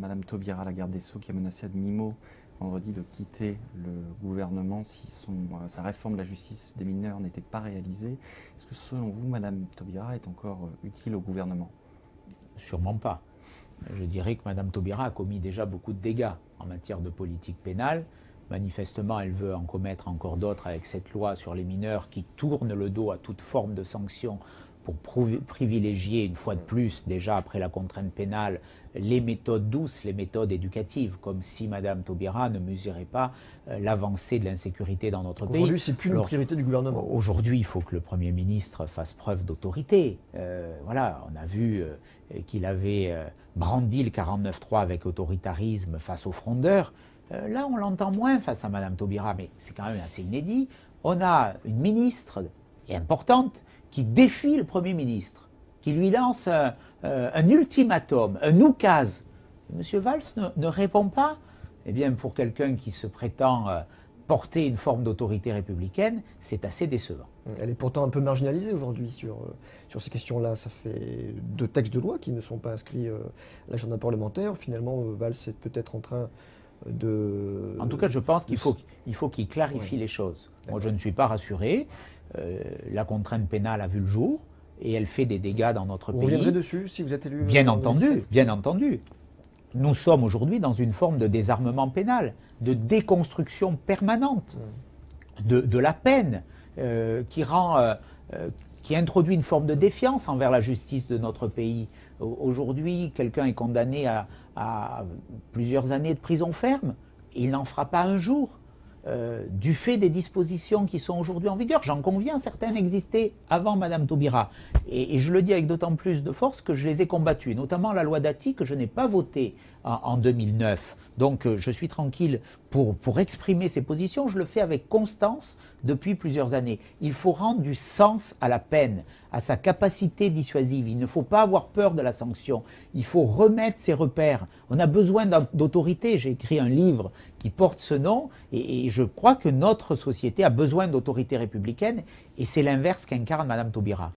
Madame Taubira, la garde des Sceaux, qui a menacé à demi-mot vendredi de quitter le gouvernement si sa réforme de la justice des mineurs n'était pas réalisée. Est-ce que selon vous, Madame Taubira est encore utile au gouvernement? Sûrement pas. Je dirais que Mme Taubira a commis déjà beaucoup de dégâts en matière de politique pénale. Manifestement, elle veut en commettre encore d'autres avec cette loi sur les mineurs qui tourne le dos à toute forme de sanction pour privilégier, une fois de plus, déjà après la contrainte pénale, les méthodes douces, les méthodes éducatives, comme si Mme Taubira ne mesurait pas l'avancée de l'insécurité dans notre pays. Aujourd'hui, c'est plus une priorité du gouvernement. Aujourd'hui, il faut que le Premier ministre fasse preuve d'autorité. Voilà, on a vu qu'il avait brandi le 49.3 avec autoritarisme face aux frondeurs. Là, on l'entend moins face à Mme Taubira, mais c'est quand même assez inédit. On a une ministre importante qui défie le Premier ministre, qui lui lance un ultimatum, un oukase. M. Valls ne répond pas. Eh bien, pour quelqu'un qui se prétend porter une forme d'autorité républicaine, c'est assez décevant. Elle est pourtant un peu marginalisée aujourd'hui sur ces questions-là. Ça fait 2 textes de loi qui ne sont pas inscrits à l'agenda parlementaire. Finalement, Valls est peut-être en train de... En tout cas, je pense qu'il faut qu'il clarifie les choses. Moi, je ne suis pas rassuré. La contrainte pénale a vu le jour et elle fait des dégâts dans notre pays. Vous reviendrez dessus si vous êtes élu? Bien entendu, bien entendu. Nous sommes aujourd'hui dans une forme de désarmement pénal, de déconstruction permanente de la peine, qui introduit une forme de défiance envers la justice de notre pays. Aujourd'hui, quelqu'un est condamné à plusieurs années de prison ferme, il n'en fera pas un jour. Du fait des dispositions qui sont aujourd'hui en vigueur. J'en conviens, certaines existaient avant Mme Taubira. Et je le dis avec d'autant plus de force que je les ai combattues, notamment la loi Dati que je n'ai pas votée en 2009. Donc je suis tranquille pour exprimer ces positions. Je le fais avec constance depuis plusieurs années. Il faut rendre du sens à la peine, à sa capacité dissuasive. Il ne faut pas avoir peur de la sanction. Il faut remettre ses repères. On a besoin d'autorité. J'ai écrit un livre qui porte ce nom et je crois que notre société a besoin d'autorité républicaine et c'est l'inverse qu'incarne Mme Taubira.